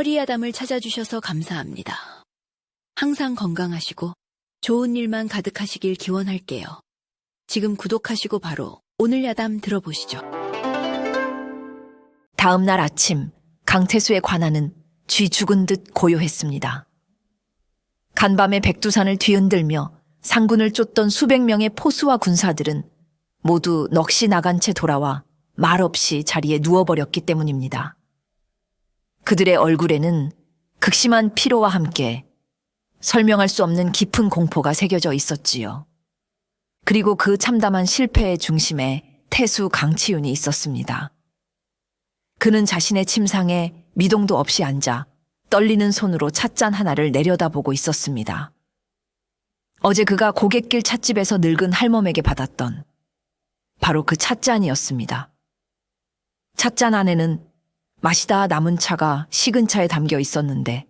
허리야담을 찾아주셔서 감사합니다. 항상 건강하시고 좋은 일만 가득하시길 기원할게요. 지금 구독하시고 바로 오늘 야담 들어보시죠. 다음 날 아침 강태수의 관아는 쥐 죽은 듯 고요했습니다. 간밤에 백두산을 뒤흔들며 상군을 쫓던 수백 명의 포수와 군사들은 모두 넋이 나간 채 돌아와 말없이 자리에 누워버렸기 때문입니다. 그들의 얼굴에는 극심한 피로와 함께 설명할 수 없는 깊은 공포가 새겨져 있었지요. 그리고 그 참담한 실패의 중심에 태수 강치윤이 있었습니다. 그는 자신의 침상에 미동도 없이 앉아 떨리는 손으로 찻잔 하나를 내려다보고 있었습니다. 어제 그가 고갯길 찻집에서 늙은 할멈에게 받았던 바로 그 찻잔이었습니다. 찻잔 안에는 마시다 남은 차가 식은 차에 담겨 있었는데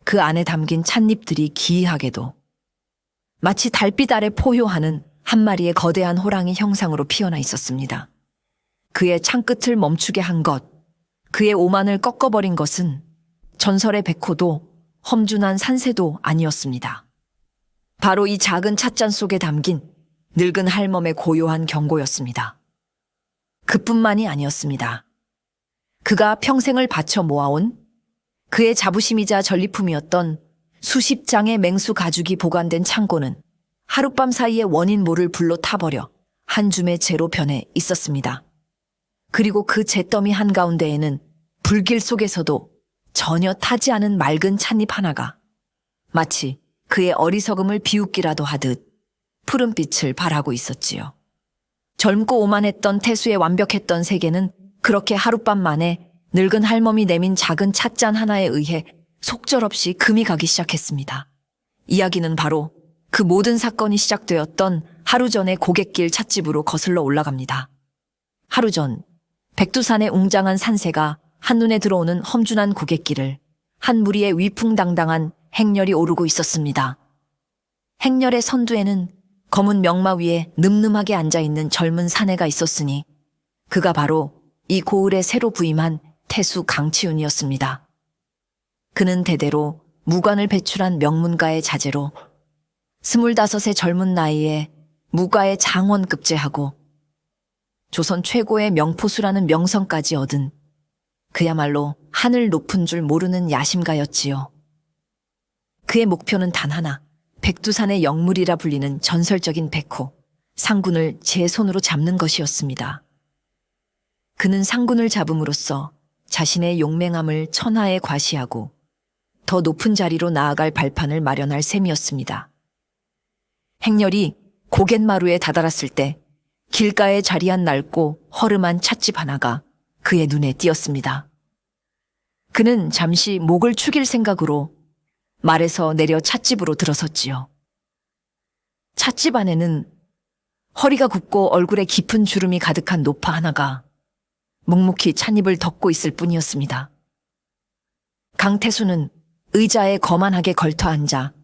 그 안에 담긴 찻잎들이 기이하게도 마치 달빛 아래 포효하는 한 마리의 거대한 호랑이 형상으로 피어나 있었습니다. 그의 창끝을 멈추게 한 것, 그의 오만을 꺾어버린 것은 전설의 백호도 험준한 산새도 아니었습니다. 바로 이 작은 찻잔 속에 담긴 늙은 할멈의 고요한 경고였습니다. 그뿐만이 아니었습니다. 그가 평생을 바쳐 모아온 그의 자부심이자 전리품이었던 수십 장의 맹수 가죽이 보관된 창고는 하룻밤 사이에 원인 모를 불로 타버려 한 줌의 재로 변해 있었습니다. 그리고 그 잿더미 한가운데에는 불길 속에서도 전혀 타지 않은 맑은 찻잎 하나가 마치 그의 어리석음을 비웃기라도 하듯 푸른빛을 발하고 있었지요. 젊고 오만했던 태수의 완벽했던 세계는 그렇게 하룻밤 만에 늙은 할멈이 내민 작은 찻잔 하나에 의해 속절없이 금이 가기 시작했습니다. 이야기는 바로 그 모든 사건이 시작되었던 하루 전의 고갯길 찻집으로 거슬러 올라갑니다. 하루 전 백두산의 웅장한 산새가 한눈에 들어오는 험준한 고갯길을 한 무리의 위풍당당한 행렬이 오르고 있었습니다. 행렬의 선두에는 검은 명마 위에 늠름하게 앉아있는 젊은 사내가 있었으니 그가 바로 이 고을에 새로 부임한 태수 강치윤이었습니다. 그는 대대로 무관을 배출한 명문가의 자제로 25의 젊은 나이에 무가의 장원급제하고 조선 최고의 명포수라는 명성까지 얻은 그야말로 하늘 높은 줄 모르는 야심가였지요. 그의 목표는 단 하나, 백두산의 영물이라 불리는 전설적인 백호, 상군을 제 손으로 잡는 것이었습니다. 그는 상군을 잡음으로써 자신의 용맹함을 천하에 과시하고 더 높은 자리로 나아갈 발판을 마련할 셈이었습니다. 행렬이 고갯마루에 다다랐을 때 길가에 자리한 낡고 허름한 찻집 하나가 그의 눈에 띄었습니다. 그는 잠시 목을 축일 생각으로 말에서 내려 찻집으로 들어섰지요. 찻집 안에는 허리가 굽고 얼굴에 깊은 주름이 가득한 노파 하나가 묵묵히 찻잎을 덮고 있을 뿐이었습니다. 강태수는 의자에 거만하게 걸터 앉아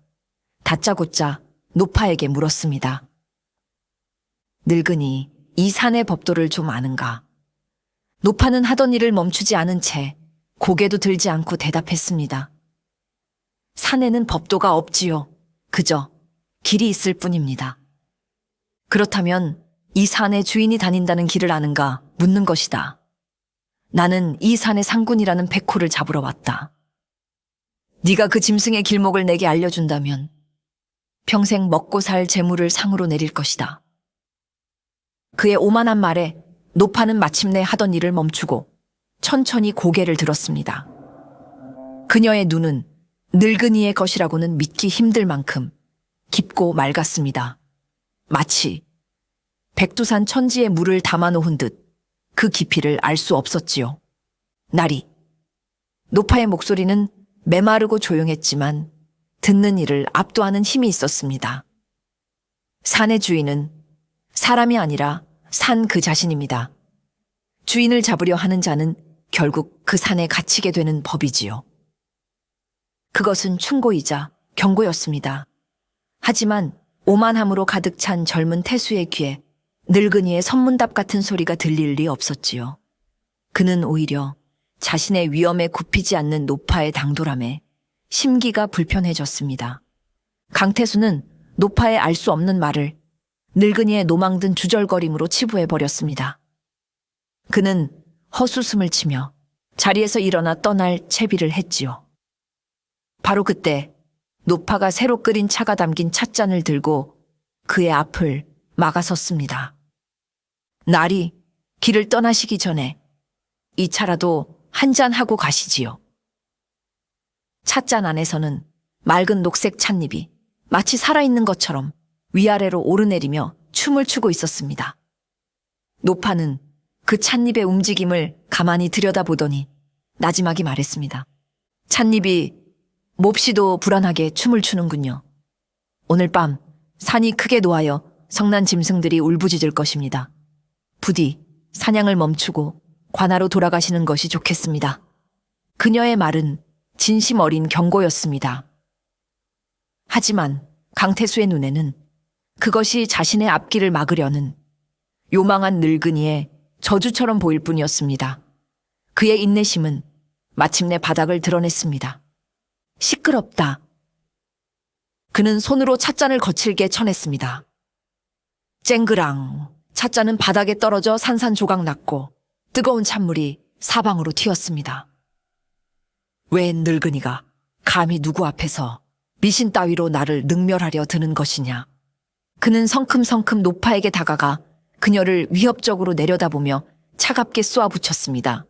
다짜고짜 노파에게 물었습니다. 늙은이 이 산의 법도를 좀 아는가? 노파는 하던 일을 멈추지 않은 채 고개도 들지 않고 대답했습니다. 산에는 법도가 없지요. 그저 길이 있을 뿐입니다. 그렇다면 이 산의 주인이 다닌다는 길을 아는가 묻는 것이다. 나는 이 산의 상군이라는 백호를 잡으러 왔다. 네가 그 짐승의 길목을 내게 알려준다면 평생 먹고 살 재물을 상으로 내릴 것이다. 그의 오만한 말에 노파는 마침내 하던 일을 멈추고 천천히 고개를 들었습니다. 그녀의 눈은 늙은이의 것이라고는 믿기 힘들 만큼 깊고 맑았습니다. 마치 백두산 천지에 물을 담아놓은 듯 그 깊이를 알 수 없었지요. 나리. 노파의 목소리는 메마르고 조용했지만 듣는 이를 압도하는 힘이 있었습니다. 산의 주인은 사람이 아니라 산 그 자신입니다. 주인을 잡으려 하는 자는 결국 그 산에 갇히게 되는 법이지요. 그것은 충고이자 경고였습니다. 하지만 오만함으로 가득 찬 젊은 태수의 귀에 늙은이의 선문답 같은 소리가 들릴 리 없었지요. 그는 오히려 자신의 위험에 굽히지 않는 노파의 당돌함에 심기가 불편해졌습니다. 강태수는 노파의 알 수 없는 말을 늙은이의 노망든 주절거림으로 치부해버렸습니다. 그는 헛웃음을 치며 자리에서 일어나 떠날 채비를 했지요. 바로 그때 노파가 새로 끓인 차가 담긴 찻잔을 들고 그의 앞을 막아섰습니다. 날이 길을 떠나시기 전에 이 차라도 한잔 하고 가시지요. 찻잔 안에서는 맑은 녹색 찻잎이 마치 살아있는 것처럼 위아래로 오르내리며 춤을 추고 있었습니다. 노파는 그 찻잎의 움직임을 가만히 들여다보더니 나지막이 말했습니다. 찻잎이 몹시도 불안하게 춤을 추는군요. 오늘 밤 산이 크게 놓아여 성난 짐승들이 울부짖을 것입니다. 부디 사냥을 멈추고 관하로 돌아가시는 것이 좋겠습니다. 그녀의 말은 진심 어린 경고였습니다. 하지만 강태수의 눈에는 그것이 자신의 앞길을 막으려는 요망한 늙은이의 저주처럼 보일 뿐이었습니다. 그의 인내심은 마침내 바닥을 드러냈습니다. 시끄럽다. 그는 손으로 찻잔을 거칠게 쳐냈습니다. 쨍그랑 찻잔은 바닥에 떨어져 산산조각 났고 뜨거운 찬물이 사방으로 튀었습니다. 왜 늙은이가 감히 누구 앞에서 미신 따위로 나를 능멸하려 드는 것이냐. 그는 성큼성큼 노파에게 다가가 그녀를 위협적으로 내려다보며 차갑게 쏘아붙였습니다.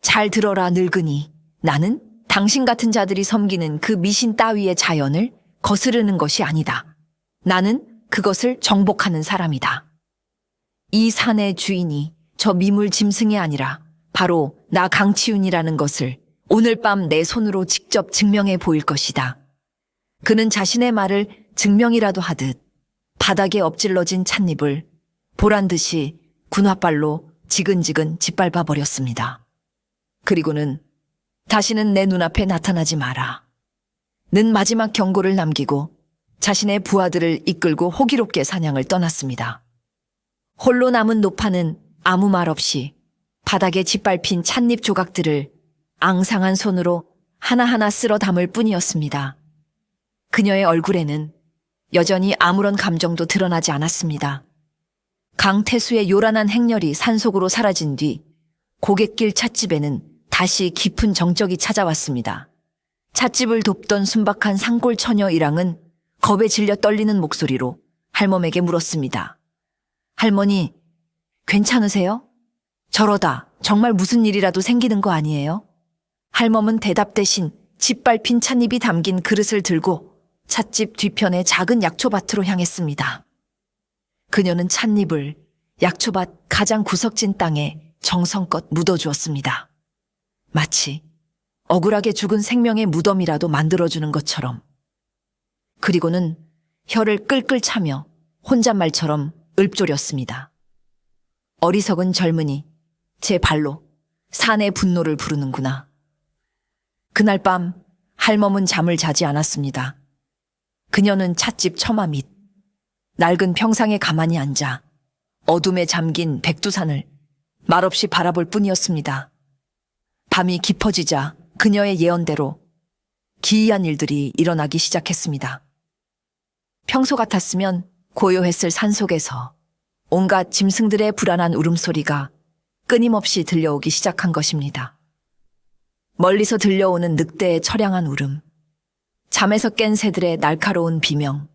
잘 들어라 늙은이. 나는 당신 같은 자들이 섬기는 그 미신 따위의 자연을 거스르는 것이 아니다. 나는 그것을 정복하는 사람이다. 이 산의 주인이 저 미물 짐승이 아니라 바로 나 강치윤이라는 것을 오늘 밤 내 손으로 직접 증명해 보일 것이다. 그는 자신의 말을 증명이라도 하듯 바닥에 엎질러진 찻잎을 보란듯이 군화발로 지근지근 짓밟아 버렸습니다. 그리고는 다시는 내 눈앞에 나타나지 마라. 는 마지막 경고를 남기고 자신의 부하들을 이끌고 호기롭게 사냥을 떠났습니다. 홀로 남은 노파는 아무 말 없이 바닥에 짓밟힌 찻잎 조각들을 앙상한 손으로 하나하나 쓸어 담을 뿐이었습니다. 그녀의 얼굴에는 여전히 아무런 감정도 드러나지 않았습니다. 강태수의 요란한 행렬이 산속으로 사라진 뒤 고갯길 찻집에는 다시 깊은 정적이 찾아왔습니다. 찻집을 돕던 순박한 산골 처녀 일랑은 겁에 질려 떨리는 목소리로 할멈에게 물었습니다. 할머니, 괜찮으세요? 저러다 정말 무슨 일이라도 생기는 거 아니에요? 할멈은 대답 대신 짓밟힌 찻잎이 담긴 그릇을 들고 찻집 뒤편의 작은 약초밭으로 향했습니다. 그녀는 찻잎을 약초밭 가장 구석진 땅에 정성껏 묻어주었습니다. 마치 억울하게 죽은 생명의 무덤이라도 만들어주는 것처럼. 그리고는 혀를 끌끌 차며 혼잣말처럼 읊조렸습니다. 어리석은 젊은이, 제 발로 산의 분노를 부르는구나. 그날 밤 할멈은 잠을 자지 않았습니다. 그녀는 찻집 처마 밑 낡은 평상에 가만히 앉아 어둠에 잠긴 백두산을 말없이 바라볼 뿐이었습니다. 밤이 깊어지자 그녀의 예언대로 기이한 일들이 일어나기 시작했습니다. 평소 같았으면 고요했을 산속에서 온갖 짐승들의 불안한 울음소리가 끊임없이 들려오기 시작한 것입니다. 멀리서 들려오는 늑대의 처량한 울음, 잠에서 깬 새들의 날카로운 비명,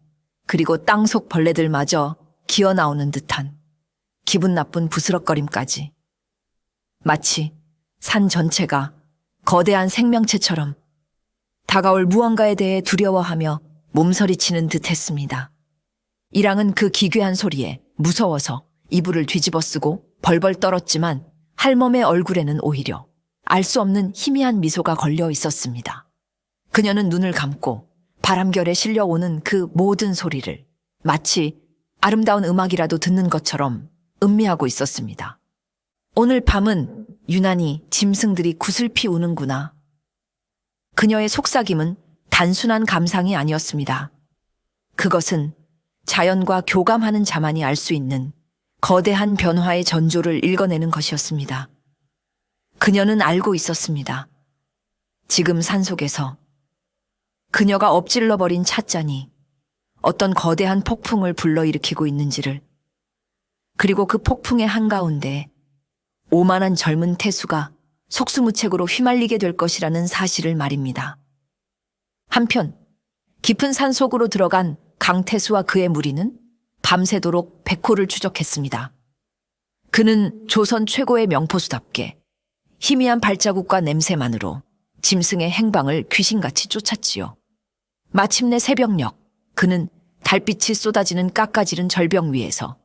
그리고 땅속 벌레들마저 기어나오는 듯한 기분 나쁜 부스럭거림까지. 마치 산 전체가 거대한 생명체처럼 다가올 무언가에 대해 두려워하며 몸서리치는 듯 했습니다. 일랑은 그 기괴한 소리에 무서워서 이불을 뒤집어 쓰고 벌벌 떨었지만 할멈의 얼굴에는 오히려 알 수 없는 희미한 미소가 걸려 있었습니다. 그녀는 눈을 감고 바람결에 실려오는 그 모든 소리를 마치 아름다운 음악이라도 듣는 것처럼 음미하고 있었습니다. 오늘 밤은 유난히 짐승들이 구슬피 우는구나. 그녀의 속삭임은 단순한 감상이 아니었습니다. 그것은 자연과 교감하는 자만이 알 수 있는 거대한 변화의 전조를 읽어내는 것이었습니다. 그녀는 알고 있었습니다. 지금 산속에서 그녀가 엎질러버린 찻잔이 어떤 거대한 폭풍을 불러일으키고 있는지를, 그리고 그 폭풍의 한가운데 오만한 젊은 태수가 속수무책으로 휘말리게 될 것이라는 사실을 말입니다. 한편 깊은 산속으로 들어간 강태수와 그의 무리는 밤새도록 백호를 추적했습니다. 그는 조선 최고의 명포수답게 희미한 발자국과 냄새만으로 짐승의 행방을 귀신같이 쫓았지요. 마침내 새벽녘, 그는 달빛이 쏟아지는 깎아지른 절벽 위에서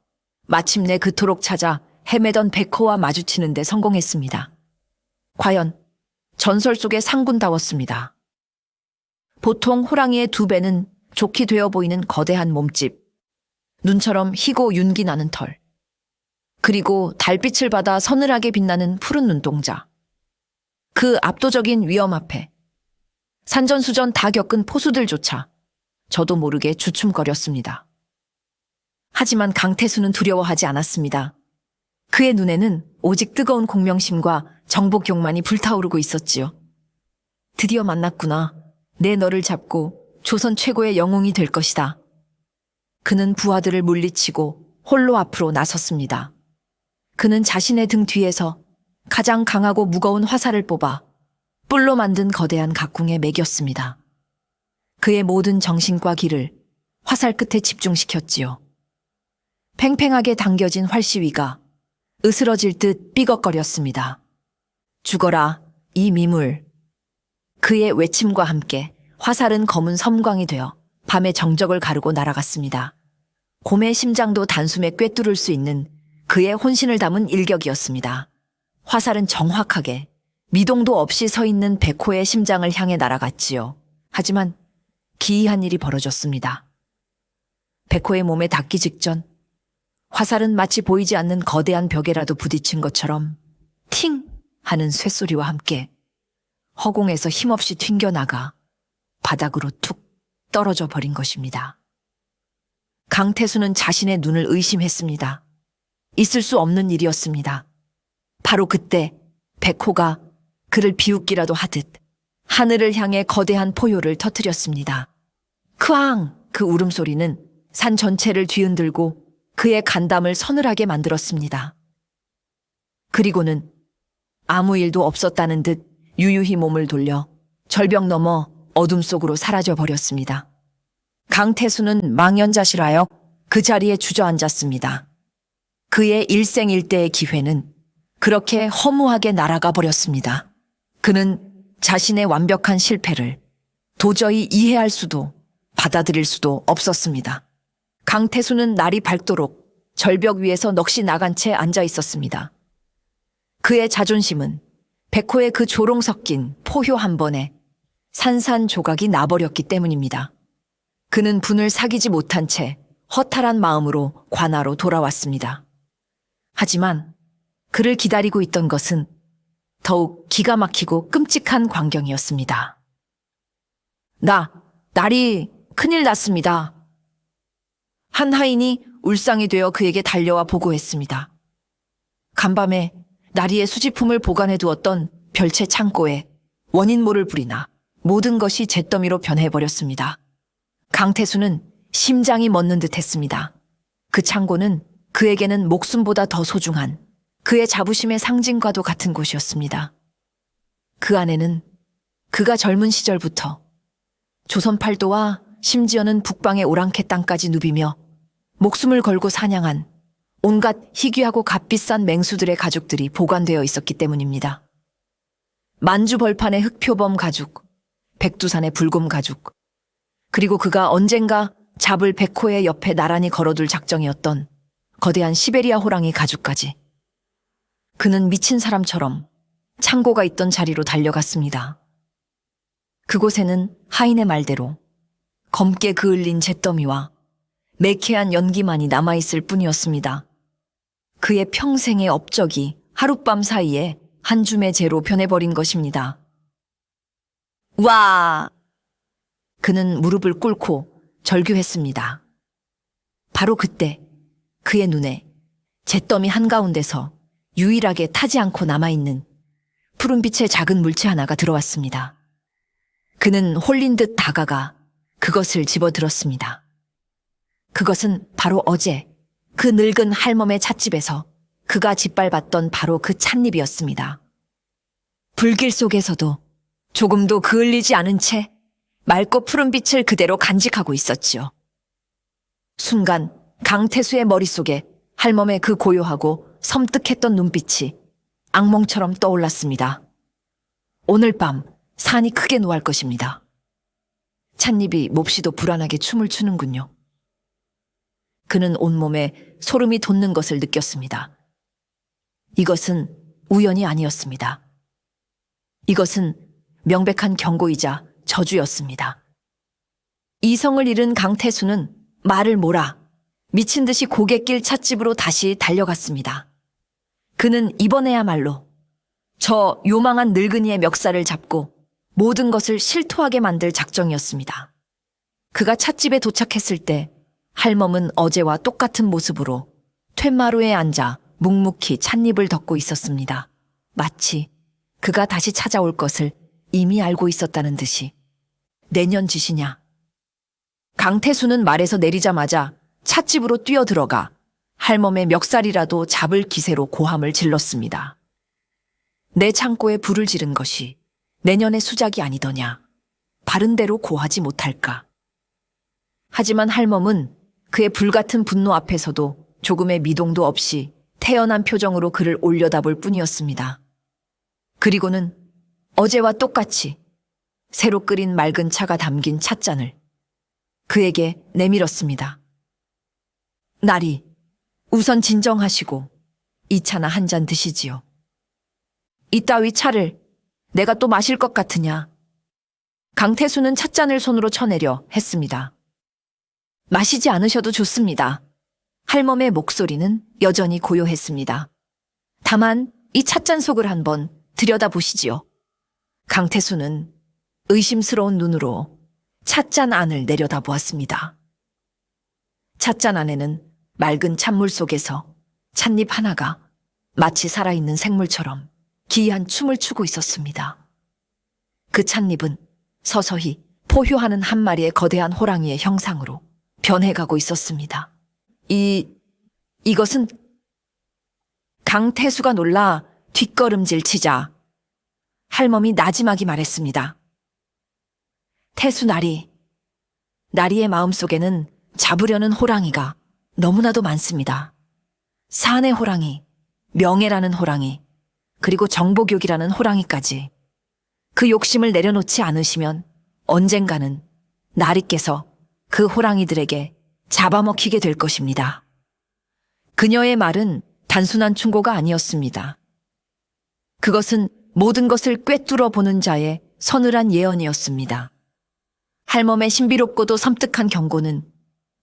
마침내 그토록 찾아 헤매던 백호와 마주치는 데 성공했습니다. 과연 전설 속의 상군다웠습니다. 보통 호랑이의 2배는 좋게 되어 보이는 거대한 몸집, 눈처럼 희고 윤기 나는 털, 그리고 달빛을 받아 서늘하게 빛나는 푸른 눈동자. 그 압도적인 위험 앞에 산전수전 다 겪은 포수들조차 저도 모르게 주춤거렸습니다. 하지만 강태수는 두려워하지 않았습니다. 그의 눈에는 오직 뜨거운 공명심과 정복욕만이 불타오르고 있었지요. 드디어 만났구나. 내 너를 잡고 조선 최고의 영웅이 될 것이다. 그는 부하들을 물리치고 홀로 앞으로 나섰습니다. 그는 자신의 등 뒤에서 가장 강하고 무거운 화살을 뽑아 뿔로 만든 거대한 각궁에 매겼습니다. 그의 모든 정신과 기를 화살 끝에 집중시켰지요. 팽팽하게 당겨진 활시위가 으스러질 듯 삐걱거렸습니다. 죽어라, 이 미물. 그의 외침과 함께 화살은 검은 섬광이 되어 밤의 정적을 가르고 날아갔습니다. 곰의 심장도 단숨에 꿰뚫을 수 있는 그의 혼신을 담은 일격이었습니다. 화살은 정확하게 미동도 없이 서 있는 백호의 심장을 향해 날아갔지요. 하지만 기이한 일이 벌어졌습니다. 백호의 몸에 닿기 직전 화살은 마치 보이지 않는 거대한 벽에라도 부딪힌 것처럼 팅 하는 쇳소리와 함께 허공에서 힘없이 튕겨나가 바닥으로 툭 떨어져 버린 것입니다. 강태수는 자신의 눈을 의심했습니다. 있을 수 없는 일이었습니다. 바로 그때 백호가 그를 비웃기라도 하듯 하늘을 향해 거대한 포효를 터뜨렸습니다. 크앙! 그 울음소리는 산 전체를 뒤흔들고 그의 간담을 서늘하게 만들었습니다. 그리고는 아무 일도 없었다는 듯 유유히 몸을 돌려 절벽 너머 어둠 속으로 사라져 버렸습니다. 강태수는 망연자실하여 그 자리에 주저앉았습니다. 그의 일생일대의 기회는 그렇게 허무하게 날아가 버렸습니다. 그는 자신의 완벽한 실패를 도저히 이해할 수도 받아들일 수도 없었습니다. 강태수는 날이 밝도록 절벽 위에서 넋이 나간 채 앉아 있었습니다. 그의 자존심은 백호의 그 조롱 섞인 포효 한 번에 산산조각이 나버렸기 때문입니다. 그는 분을 사귀지 못한 채 허탈한 마음으로 관아로 돌아왔습니다. 하지만 그를 기다리고 있던 것은 더욱 기가 막히고 끔찍한 광경이었습니다. 날이 큰일 났습니다. 한 하인이 울상이 되어 그에게 달려와 보고했습니다. 간밤에 나리의 수집품을 보관해 두었던 별채 창고에 원인 모를 불이 나 모든 것이 잿더미로 변해버렸습니다. 강태수는 심장이 멎는 듯 했습니다. 그 창고는 그에게는 목숨보다 더 소중한 그의 자부심의 상징과도 같은 곳이었습니다. 그 안에는 그가 젊은 시절부터 조선 팔도와 심지어는 북방의 오랑캐 땅까지 누비며 목숨을 걸고 사냥한 온갖 희귀하고 값비싼 맹수들의 가죽들이 보관되어 있었기 때문입니다. 만주 벌판의 흑표범 가죽, 백두산의 불곰 가죽, 그리고 그가 언젠가 잡을 백호의 옆에 나란히 걸어둘 작정이었던 거대한 시베리아 호랑이 가죽까지. 그는 미친 사람처럼 창고가 있던 자리로 달려갔습니다. 그곳에는 하인의 말대로 검게 그을린 잿더미와 매캐한 연기만이 남아있을 뿐이었습니다. 그의 평생의 업적이 하룻밤 사이에 한 줌의 재로 변해버린 것입니다. 와! 그는 무릎을 꿇고 절규했습니다. 바로 그때 그의 눈에 잿더미 한가운데서 유일하게 타지 않고 남아있는 푸른빛의 작은 물체 하나가 들어왔습니다. 그는 홀린 듯 다가가 그것을 집어들었습니다. 그것은 바로 어제 그 늙은 할멈의 찻집에서 그가 짓밟았던 바로 그 찻잎이었습니다. 불길 속에서도 조금도 그을리지 않은 채 맑고 푸른 빛을 그대로 간직하고 있었지요. 순간 강태수의 머릿속에 할멈의 그 고요하고 섬뜩했던 눈빛이 악몽처럼 떠올랐습니다. 오늘 밤 산이 크게 노할 것입니다. 찻잎이 몹시도 불안하게 춤을 추는군요. 그는 온몸에 소름이 돋는 것을 느꼈습니다. 이것은 우연이 아니었습니다. 이것은 명백한 경고이자 저주였습니다. 이성을 잃은 강태수는 말을 몰아 미친 듯이 고갯길 찻집으로 다시 달려갔습니다. 그는 이번에야말로 저 요망한 늙은이의 멱살을 잡고 모든 것을 실토하게 만들 작정이었습니다. 그가 찻집에 도착했을 때 할멈은 어제와 똑같은 모습으로 툇마루에 앉아 묵묵히 찻잎을 덮고 있었습니다. 마치 그가 다시 찾아올 것을 이미 알고 있었다는 듯이. 내년 짓이냐? 강태수는 말에서 내리자마자 찻집으로 뛰어들어가 할멈의 멱살이라도 잡을 기세로 고함을 질렀습니다. 내 창고에 불을 지른 것이 내년의 수작이 아니더냐. 바른 대로 고하지 못할까. 하지만 할멈은 그의 불같은 분노 앞에서도 조금의 미동도 없이 태연한 표정으로 그를 올려다볼 뿐이었습니다. 그리고는 어제와 똑같이 새로 끓인 맑은 차가 담긴 찻잔을 그에게 내밀었습니다. 나리, 우선 진정하시고 이 차나 한 잔 드시지요. 이따위 차를 내가 또 마실 것 같으냐. 강태수는 찻잔을 손으로 쳐내려 했습니다. 마시지 않으셔도 좋습니다. 할멈의 목소리는 여전히 고요했습니다. 다만 이 찻잔 속을 한번 들여다보시지요. 강태수는 의심스러운 눈으로 찻잔 안을 내려다보았습니다. 찻잔 안에는 맑은 찬물 속에서 찻잎 하나가 마치 살아있는 생물처럼 기이한 춤을 추고 있었습니다. 그 찻잎은 서서히 포효하는 한 마리의 거대한 호랑이의 형상으로 변해가고 있었습니다. 이것은 강태수가 놀라 뒷걸음질 치자 할멈이 나지막이 말했습니다. 태수 나리의 마음속에는 잡으려는 호랑이가 너무나도 많습니다. 산의 호랑이, 명예라는 호랑이, 그리고 정보교기라는 호랑이까지. 그 욕심을 내려놓지 않으시면 언젠가는 나리께서 그 호랑이들에게 잡아먹히게 될 것입니다. 그녀의 말은 단순한 충고가 아니었습니다. 그것은 모든 것을 꿰뚫어 보는 자의 서늘한 예언이었습니다. 할멈의 신비롭고도 섬뜩한 경고는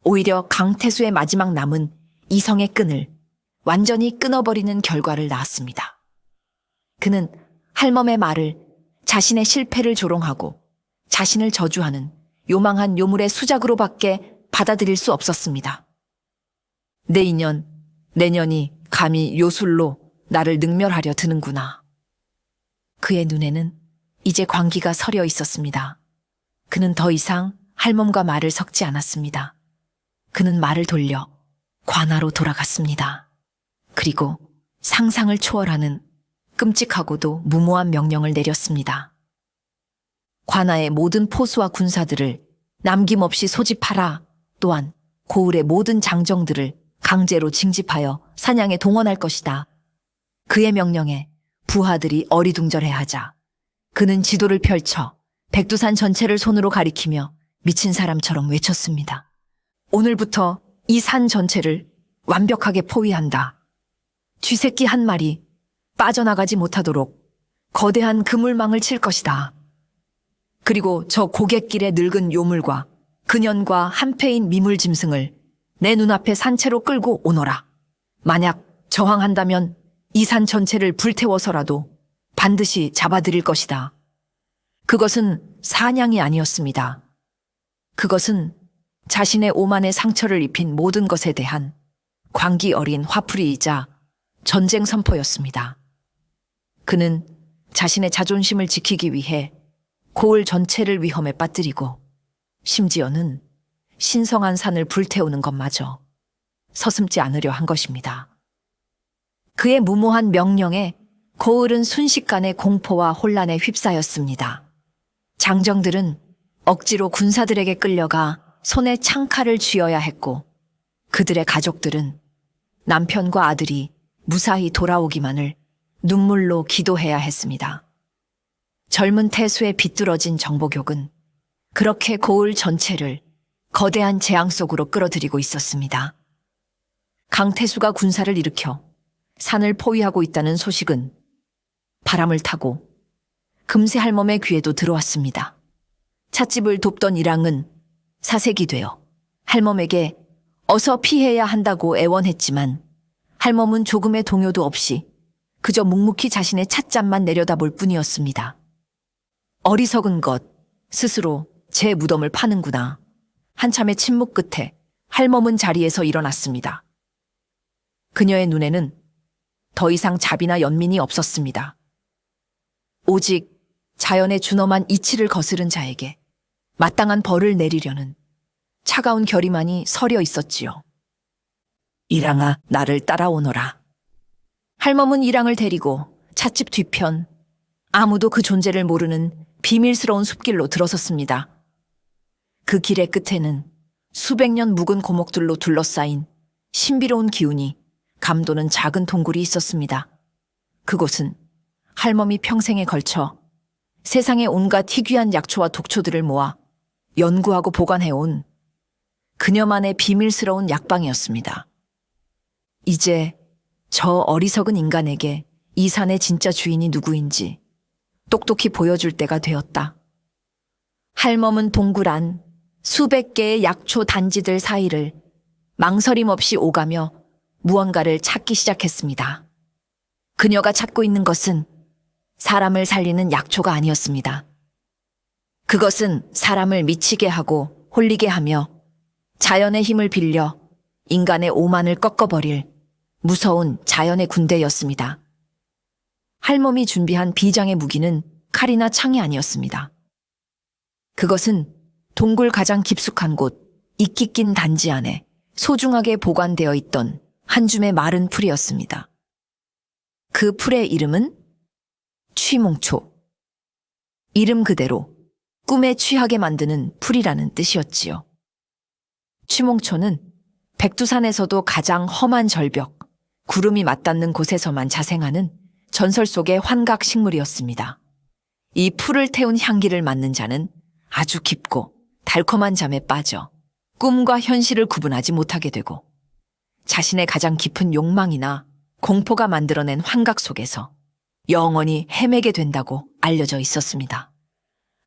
오히려 강태수의 마지막 남은 이성의 끈을 완전히 끊어버리는 결과를 낳았습니다. 그는 할멈의 말을 자신의 실패를 조롱하고 자신을 저주하는 요망한 요물의 수작으로밖에 받아들일 수 없었습니다. 내 인연, 내년이 감히 요술로 나를 능멸하려 드는구나. 그의 눈에는 이제 광기가 서려 있었습니다. 그는 더 이상 할멈과 말을 섞지 않았습니다. 그는 말을 돌려 관아로 돌아갔습니다. 그리고 상상을 초월하는 끔찍하고도 무모한 명령을 내렸습니다. 관아의 모든 포수와 군사들을 남김없이 소집하라. 또한 고을의 모든 장정들을 강제로 징집하여 사냥에 동원할 것이다. 그의 명령에 부하들이 어리둥절해하자 그는 지도를 펼쳐 백두산 전체를 손으로 가리키며 미친 사람처럼 외쳤습니다. 오늘부터 이 산 전체를 완벽하게 포위한다. 쥐새끼 한 마리 빠져나가지 못하도록 거대한 그물망을 칠 것이다. 그리고 저 고갯길의 늙은 요물과 그년과 한패인 미물짐승을 내 눈앞에 산채로 끌고 오너라. 만약 저항한다면 이 산 전체를 불태워서라도 반드시 잡아들일 것이다. 그것은 사냥이 아니었습니다. 그것은 자신의 오만의 상처를 입힌 모든 것에 대한 광기 어린 화풀이이자 전쟁 선포였습니다. 그는 자신의 자존심을 지키기 위해 고을 전체를 위험에 빠뜨리고 심지어는 신성한 산을 불태우는 것마저 서슴지 않으려 한 것입니다. 그의 무모한 명령에 고을은 순식간에 공포와 혼란에 휩싸였습니다. 장정들은 억지로 군사들에게 끌려가 손에 창칼을 쥐어야 했고 그들의 가족들은 남편과 아들이 무사히 돌아오기만을 눈물로 기도해야 했습니다. 젊은 태수의 비뚤어진 정보격은 그렇게 고을 전체를 거대한 재앙 속으로 끌어들이고 있었습니다. 강태수가 군사를 일으켜 산을 포위하고 있다는 소식은 바람을 타고 금세 할멈의 귀에도 들어왔습니다. 찻집을 돕던 이랑은 사색이 되어 할멈에게 어서 피해야 한다고 애원했지만 할멈은 조금의 동요도 없이 그저 묵묵히 자신의 찻잔만 내려다볼 뿐이었습니다. 어리석은 것, 스스로 제 무덤을 파는구나. 한참의 침묵 끝에 할멈은 자리에서 일어났습니다. 그녀의 눈에는 더 이상 자비나 연민이 없었습니다. 오직 자연의 준엄한 이치를 거스른 자에게 마땅한 벌을 내리려는 차가운 결의만이 서려 있었지요. 이랑아, 나를 따라오너라. 할멈은 이랑을 데리고 찻집 뒤편, 아무도 그 존재를 모르는 비밀스러운 숲길로 들어섰습니다. 그 길의 끝에는 수백 년 묵은 고목들로 둘러싸인 신비로운 기운이 감도는 작은 동굴이 있었습니다. 그곳은 할멈이 평생에 걸쳐 세상의 온갖 희귀한 약초와 독초들을 모아 연구하고 보관해온 그녀만의 비밀스러운 약방이었습니다. 이제 저 어리석은 인간에게 이 산의 진짜 주인이 누구인지 똑똑히 보여줄 때가 되었다. 할멈은 동굴 안 수백 개의 약초 단지들 사이를 망설임 없이 오가며 무언가를 찾기 시작했습니다. 그녀가 찾고 있는 것은 사람을 살리는 약초가 아니었습니다. 그것은 사람을 미치게 하고 홀리게 하며 자연의 힘을 빌려 인간의 오만을 꺾어버릴 무서운 자연의 군대였습니다. 할멈이 준비한 비장의 무기는 칼이나 창이 아니었습니다. 그것은 동굴 가장 깊숙한 곳, 이끼 낀 단지 안에 소중하게 보관되어 있던 한 줌의 마른 풀이었습니다. 그 풀의 이름은 취몽초. 이름 그대로 꿈에 취하게 만드는 풀이라는 뜻이었지요. 취몽초는 백두산에서도 가장 험한 절벽, 구름이 맞닿는 곳에서만 자생하는 전설 속의 환각 식물이었습니다. 이 풀을 태운 향기를 맡는 자는 아주 깊고 달콤한 잠에 빠져 꿈과 현실을 구분하지 못하게 되고 자신의 가장 깊은 욕망이나 공포가 만들어낸 환각 속에서 영원히 헤매게 된다고 알려져 있었습니다.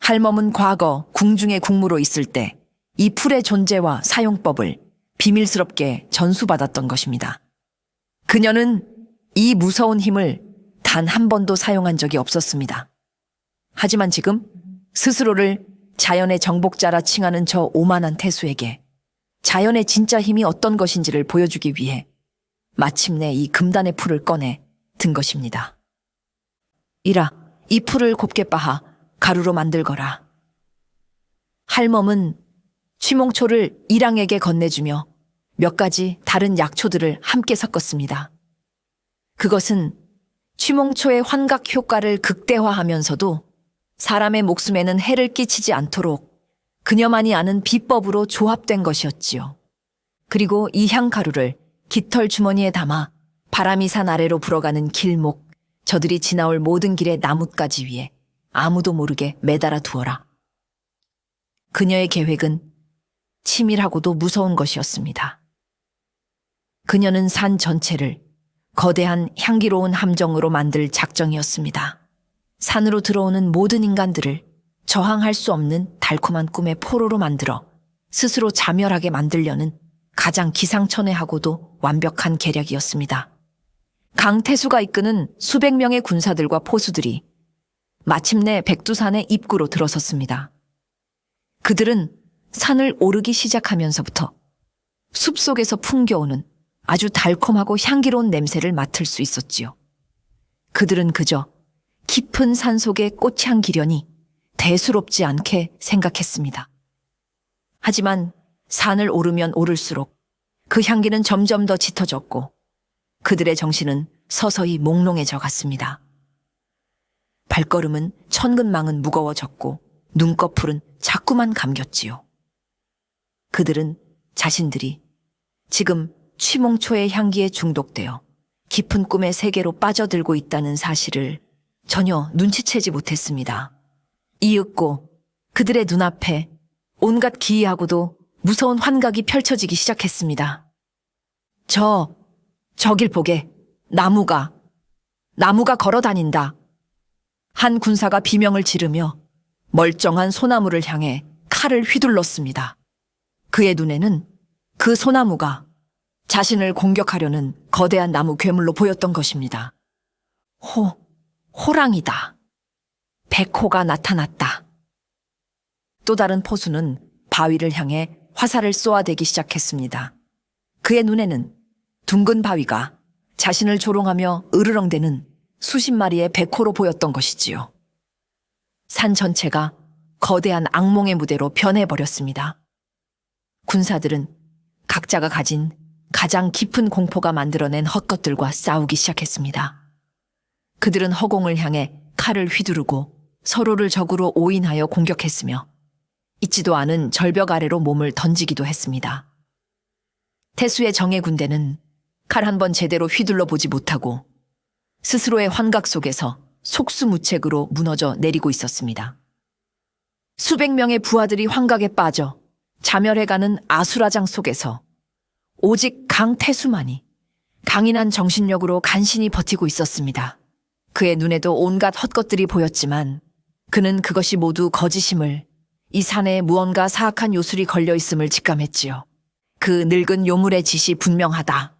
할멈은 과거 궁중의 국무로 있을 때 이 풀의 존재와 사용법을 비밀스럽게 전수받았던 것입니다. 그녀는 이 무서운 힘을 단 한 번도 사용한 적이 없었습니다. 하지만 지금 스스로를 자연의 정복자라 칭하는 저 오만한 태수에게 자연의 진짜 힘이 어떤 것인지를 보여주기 위해 마침내 이 금단의 풀을 꺼내 든 것입니다. 이라, 이 풀을 곱게 빻아 가루로 만들거라. 할멈은 취몽초를 이랑에게 건네주며 몇 가지 다른 약초들을 함께 섞었습니다. 그것은 취몽초의 환각 효과를 극대화하면서도 사람의 목숨에는 해를 끼치지 않도록 그녀만이 아는 비법으로 조합된 것이었지요. 그리고 이 향가루를 깃털 주머니에 담아 바람이 산 아래로 불어가는 길목, 저들이 지나올 모든 길의 나뭇가지 위에 아무도 모르게 매달아 두어라. 그녀의 계획은 치밀하고도 무서운 것이었습니다. 그녀는 산 전체를 거대한 향기로운 함정으로 만들 작정이었습니다. 산으로 들어오는 모든 인간들을 저항할 수 없는 달콤한 꿈의 포로로 만들어 스스로 자멸하게 만들려는 가장 기상천외하고도 완벽한 계략이었습니다. 강태수가 이끄는 수백 명의 군사들과 포수들이 마침내 백두산의 입구로 들어섰습니다. 그들은 산을 오르기 시작하면서부터 숲속에서 풍겨오는 아주 달콤하고 향기로운 냄새를 맡을 수 있었지요. 그들은 그저 깊은 산속의 꽃향 기련이 대수롭지 않게 생각했습니다. 하지만 산을 오르면 오를수록 그 향기는 점점 더 짙어졌고 그들의 정신은 서서히 몽롱해져 갔습니다. 발걸음은 천근망은 무거워졌고 눈꺼풀은 자꾸만 감겼지요. 그들은 자신들이 지금 취몽초의 향기에 중독되어 깊은 꿈의 세계로 빠져들고 있다는 사실을 전혀 눈치채지 못했습니다. 이윽고 그들의 눈앞에 온갖 기이하고도 무서운 환각이 펼쳐지기 시작했습니다. 저길 보게. 나무가 걸어다닌다. 한 군사가 비명을 지르며 멀쩡한 소나무를 향해 칼을 휘둘렀습니다. 그의 눈에는 그 소나무가 자신을 공격하려는 거대한 나무 괴물로 보였던 것입니다. 호랑이다. 백호가 나타났다. 또 다른 포수는 바위를 향해 화살을 쏘아대기 시작했습니다. 그의 눈에는 둥근 바위가 자신을 조롱하며 으르렁대는 수십 마리의 백호로 보였던 것이지요. 산 전체가 거대한 악몽의 무대로 변해버렸습니다. 군사들은 각자가 가진 가장 깊은 공포가 만들어낸 헛것들과 싸우기 시작했습니다. 그들은 허공을 향해 칼을 휘두르고 서로를 적으로 오인하여 공격했으며 있지도 않은 절벽 아래로 몸을 던지기도 했습니다. 태수의 정예 군대는 칼 한 번 제대로 휘둘러 보지 못하고 스스로의 환각 속에서 속수무책으로 무너져 내리고 있었습니다. 수백 명의 부하들이 환각에 빠져 자멸해가는 아수라장 속에서 오직 강태수만이 강인한 정신력으로 간신히 버티고 있었습니다. 그의 눈에도 온갖 헛것들이 보였지만 그는 그것이 모두 거짓임을, 이 산에 무언가 사악한 요술이 걸려 있음을 직감했지요. 그 늙은 요물의 짓이 분명하다.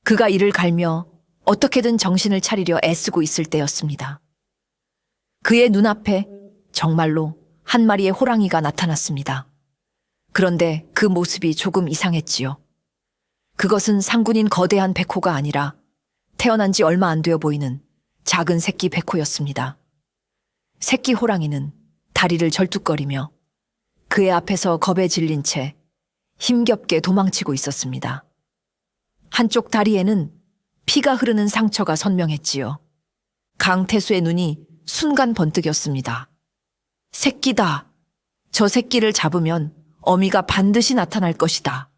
그가 이를 갈며 어떻게든 정신을 차리려 애쓰고 있을 때였습니다. 그의 눈앞에 정말로 한 마리의 호랑이가 나타났습니다. 그런데 그 모습이 조금 이상했지요. 그것은 상군인 거대한 백호가 아니라 태어난 지 얼마 안 되어 보이는 작은 새끼 백호였습니다. 새끼 호랑이는 다리를 절뚝거리며 그의 앞에서 겁에 질린 채 힘겹게 도망치고 있었습니다. 한쪽 다리에는 피가 흐르는 상처가 선명했지요. 강태수의 눈이 순간 번뜩였습니다. 새끼다. 저 새끼를 잡으면 어미가 반드시 나타날 것이다.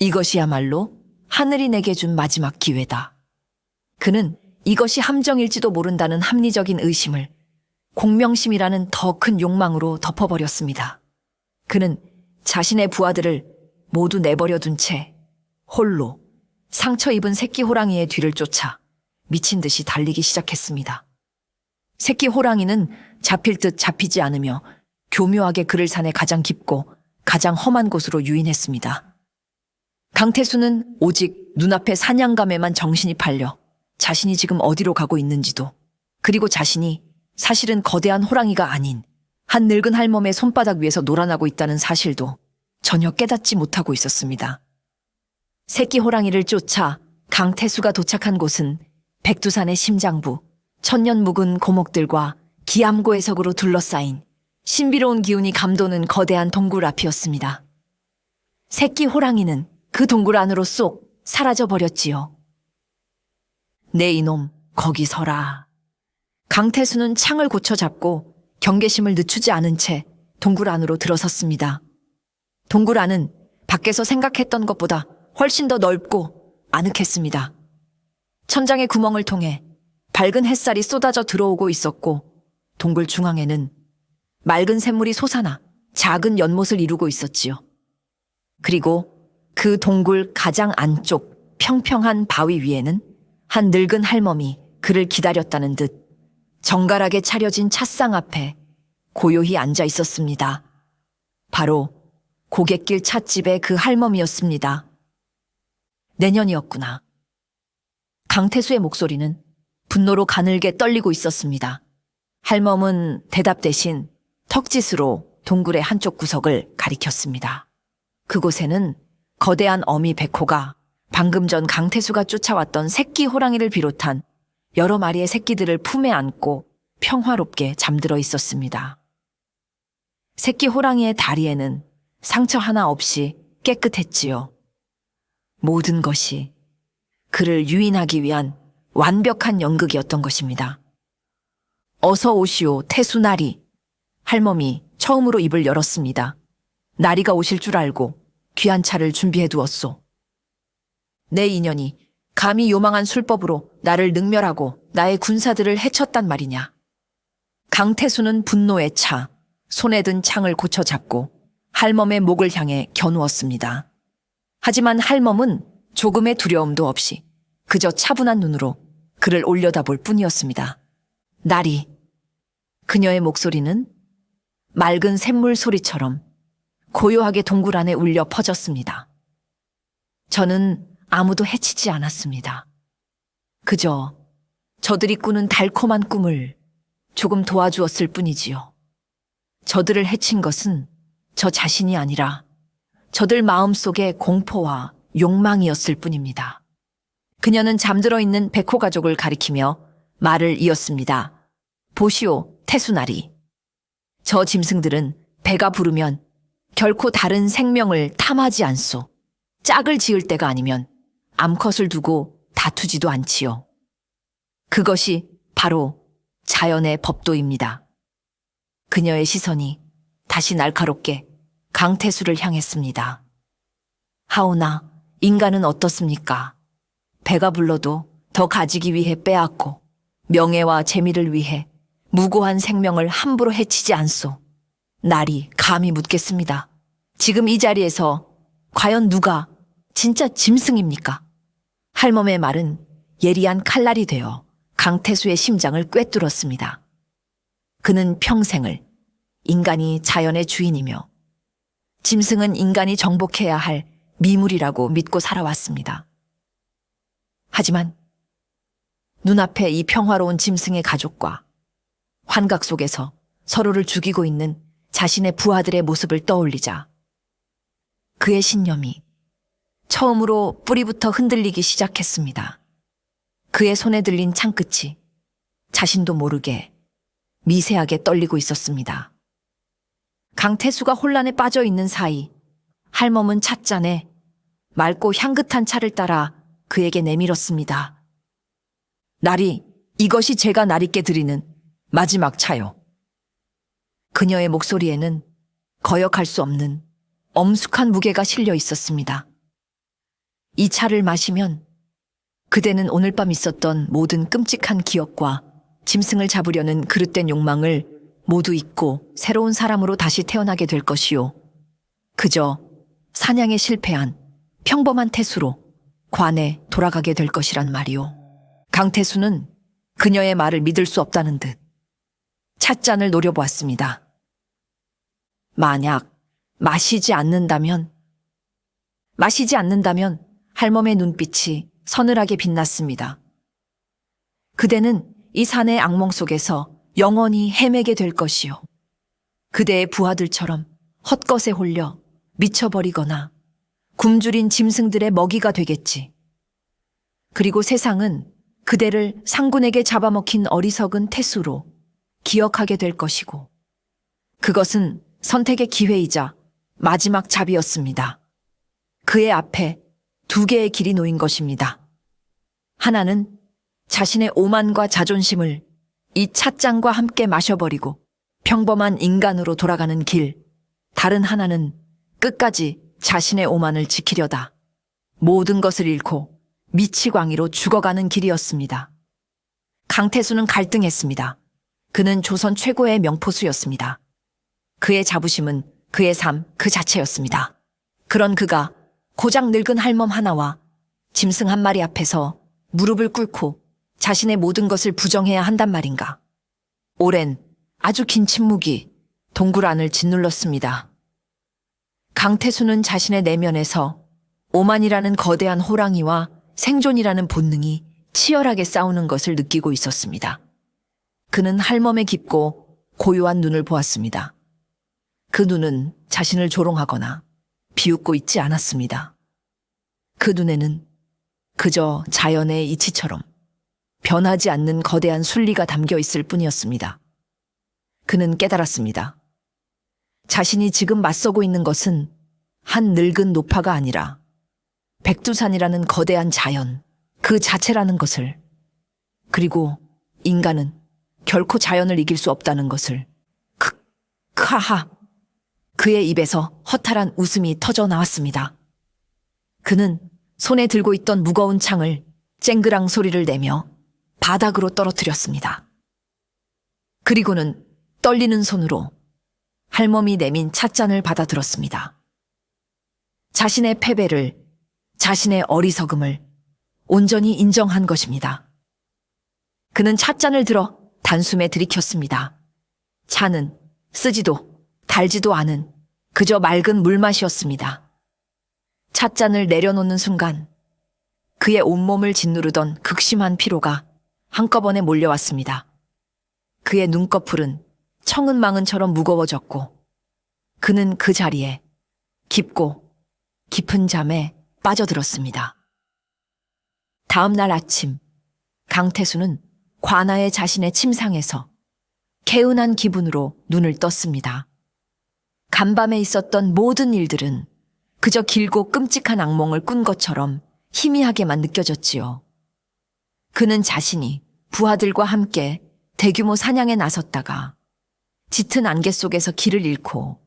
이것이야말로 하늘이 내게 준 마지막 기회다. 그는 이것이 함정일지도 모른다는 합리적인 의심을 공명심이라는 더 큰 욕망으로 덮어버렸습니다. 그는 자신의 부하들을 모두 내버려 둔 채 홀로 상처 입은 새끼 호랑이의 뒤를 쫓아 미친 듯이 달리기 시작했습니다. 새끼 호랑이는 잡힐 듯 잡히지 않으며 교묘하게 그를 산의 가장 깊고 가장 험한 곳으로 유인했습니다. 강태수는 오직 눈앞의 사냥감에만 정신이 팔려 자신이 지금 어디로 가고 있는지도, 그리고 자신이 사실은 거대한 호랑이가 아닌 한 늙은 할멈의 손바닥 위에서 놀아나고 있다는 사실도 전혀 깨닫지 못하고 있었습니다. 새끼 호랑이를 쫓아 강태수가 도착한 곳은 백두산의 심장부, 천년 묵은 고목들과 기암고해석으로 둘러싸인 신비로운 기운이 감도는 거대한 동굴 앞이었습니다. 새끼 호랑이는 그 동굴 안으로 쏙 사라져버렸지요. 네 이놈, 거기 서라. 강태수는 창을 고쳐 잡고 경계심을 늦추지 않은 채 동굴 안으로 들어섰습니다. 동굴 안은 밖에서 생각했던 것보다 훨씬 더 넓고 아늑했습니다. 천장의 구멍을 통해 밝은 햇살이 쏟아져 들어오고 있었고 동굴 중앙에는 맑은 샘물이 솟아나 작은 연못을 이루고 있었지요. 그리고 그 동굴 가장 안쪽 평평한 바위 위에는 한 늙은 할멈이 그를 기다렸다는 듯 정갈하게 차려진 찻상 앞에 고요히 앉아 있었습니다. 바로 고갯길 찻집의 그 할멈이었습니다. 내년이었구나. 강태수의 목소리는 분노로 가늘게 떨리고 있었습니다. 할멈은 대답 대신 턱짓으로 동굴의 한쪽 구석을 가리켰습니다. 그곳에는 거대한 어미 백호가 방금 전 강태수가 쫓아왔던 새끼 호랑이를 비롯한 여러 마리의 새끼들을 품에 안고 평화롭게 잠들어 있었습니다. 새끼 호랑이의 다리에는 상처 하나 없이 깨끗했지요. 모든 것이 그를 유인하기 위한 완벽한 연극이었던 것입니다. 어서 오시오, 태수나리. 할멈이 처음으로 입을 열었습니다. 나리가 오실 줄 알고 귀한 차를 준비해 두었소. 내 인연이 감히 요망한 술법으로 나를 능멸하고 나의 군사들을 해쳤단 말이냐. 강태수는 분노에 차 손에 든 창을 고쳐 잡고 할멈의 목을 향해 겨누었습니다. 하지만 할멈은 조금의 두려움도 없이 그저 차분한 눈으로 그를 올려다볼 뿐이었습니다. 나리. 그녀의 목소리는 맑은 샘물 소리처럼 고요하게 동굴 안에 울려 퍼졌습니다. 저는 아무도 해치지 않았습니다. 그저 저들이 꾸는 달콤한 꿈을 조금 도와주었을 뿐이지요. 저들을 해친 것은 저 자신이 아니라 저들 마음속의 공포와 욕망이었을 뿐입니다. 그녀는 잠들어 있는 백호 가족을 가리키며 말을 이었습니다. 보시오, 태수나리. 저 짐승들은 배가 부르면 결코 다른 생명을 탐하지 않소. 짝을 지을 때가 아니면 암컷을 두고 다투지도 않지요. 그것이 바로 자연의 법도입니다. 그녀의 시선이 다시 날카롭게 강태수를 향했습니다. 하오나, 인간은 어떻습니까? 배가 불러도 더 가지기 위해 빼앗고 명예와 재미를 위해 무고한 생명을 함부로 해치지 않소. 나리, 감히 묻겠습니다. 지금 이 자리에서 과연 누가 진짜 짐승입니까? 할멈의 말은 예리한 칼날이 되어 강태수의 심장을 꿰뚫었습니다. 그는 평생을 인간이 자연의 주인이며 짐승은 인간이 정복해야 할 미물이라고 믿고 살아왔습니다. 하지만 눈앞에 이 평화로운 짐승의 가족과 환각 속에서 서로를 죽이고 있는 자신의 부하들의 모습을 떠올리자 그의 신념이 처음으로 뿌리부터 흔들리기 시작했습니다. 그의 손에 들린 창끝이 자신도 모르게 미세하게 떨리고 있었습니다. 강태수가 혼란에 빠져 있는 사이 할멈은 찻잔에 맑고 향긋한 차를 따라 그에게 내밀었습니다. 나리, 이것이 제가 나리께 드리는 마지막 차요. 그녀의 목소리에는 거역할 수 없는 엄숙한 무게가 실려 있었습니다. 이 차를 마시면 그대는 오늘 밤 있었던 모든 끔찍한 기억과 짐승을 잡으려는 그릇된 욕망을 모두 잊고 새로운 사람으로 다시 태어나게 될 것이요. 그저 사냥에 실패한 평범한 태수로 관에 돌아가게 될 것이란 말이요. 강태수는 그녀의 말을 믿을 수 없다는 듯 찻잔을 노려보았습니다. 만약 마시지 않는다면 할멈의 눈빛이 서늘하게 빛났습니다. 그대는 이 산의 악몽 속에서 영원히 헤매게 될 것이요. 그대의 부하들처럼 헛것에 홀려 미쳐버리거나 굶주린 짐승들의 먹이가 되겠지. 그리고 세상은 그대를 상군에게 잡아먹힌 어리석은 태수로 기억하게 될 것이고, 그것은 선택의 기회이자 마지막 잡이었습니다. 그의 앞에 두 개의 길이 놓인 것입니다. 하나는 자신의 오만과 자존심을 이 찻잔과 함께 마셔버리고 평범한 인간으로 돌아가는 길, 다른 하나는 끝까지 자신의 오만을 지키려다 모든 것을 잃고 미치광이로 죽어가는 길이었습니다. 강태수는 갈등했습니다. 그는 조선 최고의 명포수였습니다. 그의 자부심은 그의 삶 그 자체였습니다. 그런 그가 고작 늙은 할멈 하나와 짐승 한 마리 앞에서 무릎을 꿇고 자신의 모든 것을 부정해야 한단 말인가. 오랜 아주 긴 침묵이 동굴 안을 짓눌렀습니다. 강태수는 자신의 내면에서 오만이라는 거대한 호랑이와 생존이라는 본능이 치열하게 싸우는 것을 느끼고 있었습니다. 그는 할멈의 깊고 고요한 눈을 보았습니다. 그 눈은 자신을 조롱하거나 비웃고 있지 않았습니다. 그 눈에는 그저 자연의 이치처럼 변하지 않는 거대한 순리가 담겨 있을 뿐이었습니다. 그는 깨달았습니다. 자신이 지금 맞서고 있는 것은 한 늙은 노파가 아니라 백두산이라는 거대한 자연, 그 자체라는 것을, 그리고 인간은 결코 자연을 이길 수 없다는 것을. 크하하. 그의 입에서 허탈한 웃음이 터져 나왔습니다. 그는 손에 들고 있던 무거운 창을 쨍그랑 소리를 내며 바닥으로 떨어뜨렸습니다. 그리고는 떨리는 손으로 할멈이 내민 찻잔을 받아들었습니다. 자신의 패배를, 자신의 어리석음을 온전히 인정한 것입니다. 그는 찻잔을 들어 단숨에 들이켰습니다. 차는 쓰지도 달지도 않은 그저 맑은 물맛이었습니다. 찻잔을 내려놓는 순간 그의 온몸을 짓누르던 극심한 피로가 한꺼번에 몰려왔습니다. 그의 눈꺼풀은 청은망은처럼 무거워졌고 그는 그 자리에 깊고 깊은 잠에 빠져들었습니다. 다음 날 아침, 강태수는 관아의 자신의 침상에서 개운한 기분으로 눈을 떴습니다. 간밤에 있었던 모든 일들은 그저 길고 끔찍한 악몽을 꾼 것처럼 희미하게만 느껴졌지요. 그는 자신이 부하들과 함께 대규모 사냥에 나섰다가 짙은 안개 속에서 길을 잃고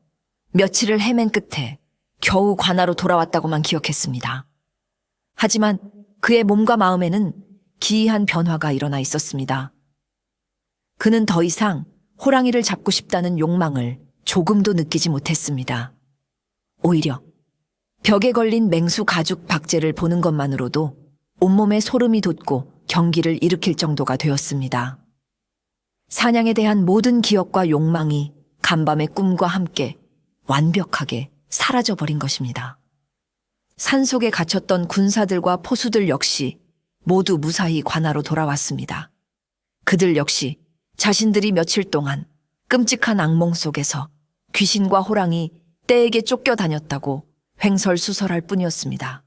며칠을 헤맨 끝에 겨우 관아로 돌아왔다고만 기억했습니다. 하지만 그의 몸과 마음에는 기이한 변화가 일어나 있었습니다. 그는 더 이상 호랑이를 잡고 싶다는 욕망을 조금도 느끼지 못했습니다. 오히려 벽에 걸린 맹수 가죽 박제를 보는 것만으로도 온몸에 소름이 돋고 경기를 일으킬 정도가 되었습니다. 사냥에 대한 모든 기억과 욕망이 간밤의 꿈과 함께 완벽하게 사라져버린 것입니다. 산속에 갇혔던 군사들과 포수들 역시 모두 무사히 관아로 돌아왔습니다. 그들 역시 자신들이 며칠 동안 끔찍한 악몽 속에서 귀신과 호랑이, 떼에게 쫓겨다녔다고 횡설수설할 뿐이었습니다.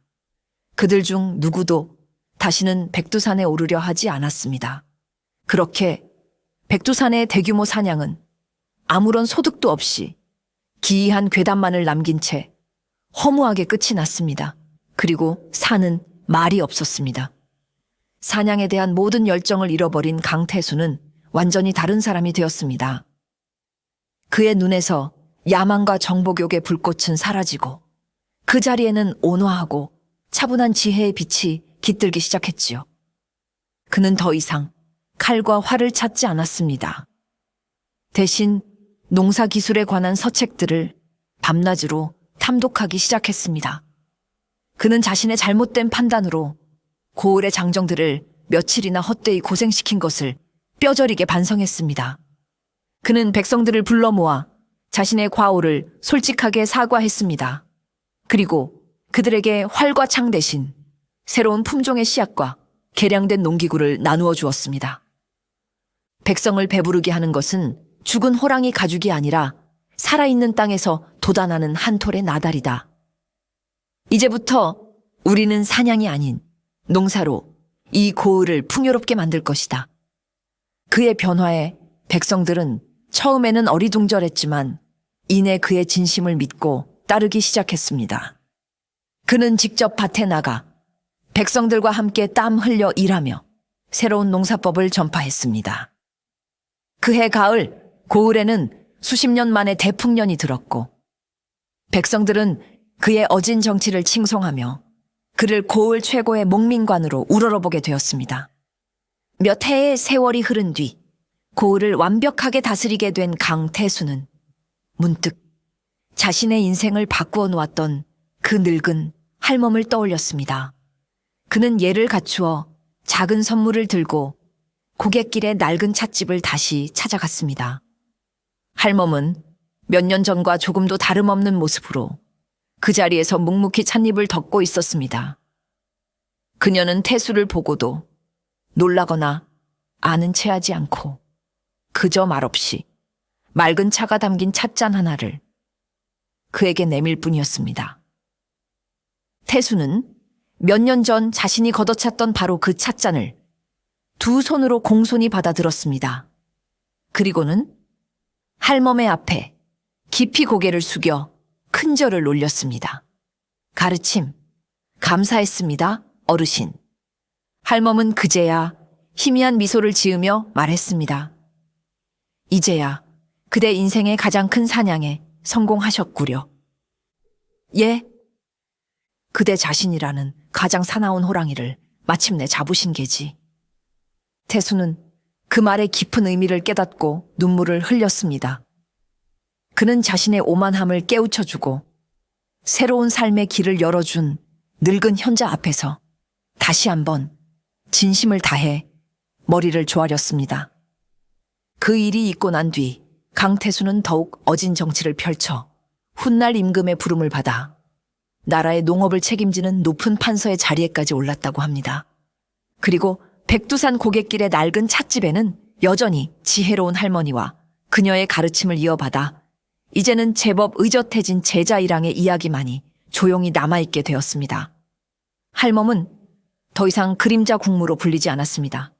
그들 중 누구도 다시는 백두산에 오르려 하지 않았습니다. 그렇게 백두산의 대규모 사냥은 아무런 소득도 없이 기이한 괴담만을 남긴 채 허무하게 끝이 났습니다. 그리고 산은 말이 없었습니다. 사냥에 대한 모든 열정을 잃어버린 강태수는 완전히 다른 사람이 되었습니다. 그의 눈에서 야망과 정복욕의 불꽃은 사라지고 그 자리에는 온화하고 차분한 지혜의 빛이 깃들기 시작했지요. 그는 더 이상 칼과 활을 찾지 않았습니다. 대신 농사 기술에 관한 서책들을 밤낮으로 탐독하기 시작했습니다. 그는 자신의 잘못된 판단으로 고을의 장정들을 며칠이나 헛되이 고생시킨 것을 뼈저리게 반성했습니다. 그는 백성들을 불러 모아 자신의 과오를 솔직하게 사과했습니다. 그리고 그들에게 활과 창 대신 새로운 품종의 씨앗과 개량된 농기구를 나누어 주었습니다. 백성을 배부르게 하는 것은 죽은 호랑이 가죽이 아니라 살아있는 땅에서 돋아나는 한 톨의 나달이다. 이제부터 우리는 사냥이 아닌 농사로 이 고을을 풍요롭게 만들 것이다. 그의 변화에 백성들은 처음에는 어리둥절했지만 이내 그의 진심을 믿고 따르기 시작했습니다. 그는 직접 밭에 나가 백성들과 함께 땀 흘려 일하며 새로운 농사법을 전파했습니다. 그해 가을 고을에는 수십 년 만에 대풍년이 들었고 백성들은 그의 어진 정치를 칭송하며 그를 고을 최고의 목민관으로 우러러보게 되었습니다. 몇 해의 세월이 흐른 뒤 고을을 완벽하게 다스리게 된 강태수는 문득 자신의 인생을 바꾸어 놓았던 그 늙은 할멈을 떠올렸습니다. 그는 예를 갖추어 작은 선물을 들고 고갯길의 낡은 찻집을 다시 찾아갔습니다. 할멈은 몇 년 전과 조금도 다름없는 모습으로 그 자리에서 묵묵히 찻잎을 덮고 있었습니다. 그녀는 태수를 보고도 놀라거나 아는 체하지 않고 그저 말없이 맑은 차가 담긴 찻잔 하나를 그에게 내밀 뿐이었습니다. 태수는 몇 년 전 자신이 걷어찼던 바로 그 찻잔을 두 손으로 공손히 받아들었습니다. 그리고는 할멈의 앞에 깊이 고개를 숙여 큰 절을 올렸습니다. 가르침, 감사했습니다, 어르신. 할멈은 그제야 희미한 미소를 지으며 말했습니다. 이제야 그대 인생의 가장 큰 사냥에 성공하셨구려. 예? 그대 자신이라는 가장 사나운 호랑이를 마침내 잡으신 게지. 태수는 그 말의 깊은 의미를 깨닫고 눈물을 흘렸습니다. 그는 자신의 오만함을 깨우쳐주고 새로운 삶의 길을 열어준 늙은 현자 앞에서 다시 한번 진심을 다해 머리를 조아렸습니다. 그 일이 있고 난 뒤 강태수는 더욱 어진 정치를 펼쳐 훗날 임금의 부름을 받아 나라의 농업을 책임지는 높은 판서의 자리에까지 올랐다고 합니다. 그리고 백두산 고갯길의 낡은 찻집에는 여전히 지혜로운 할머니와 그녀의 가르침을 이어받아 이제는 제법 의젓해진 제자 일항의 이야기만이 조용히 남아있게 되었습니다. 할멈은 더 이상 그림자 국무로 불리지 않았습니다.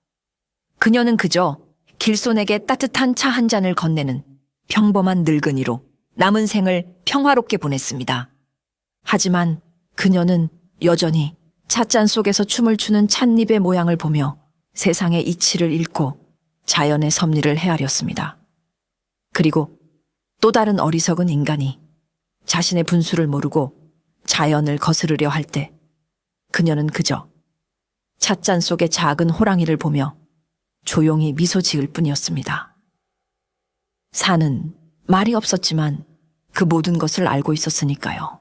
그녀는 그저 길손에게 따뜻한 차 한 잔을 건네는 평범한 늙은이로 남은 생을 평화롭게 보냈습니다. 하지만 그녀는 여전히 찻잔 속에서 춤을 추는 찻잎의 모양을 보며 세상의 이치를 잃고 자연의 섭리를 헤아렸습니다. 그리고 또 다른 어리석은 인간이 자신의 분수를 모르고 자연을 거스르려 할 때 그녀는 그저 찻잔 속의 작은 호랑이를 보며 조용히 미소 지을 뿐이었습니다. 산은 말이 없었지만 그 모든 것을 알고 있었으니까요.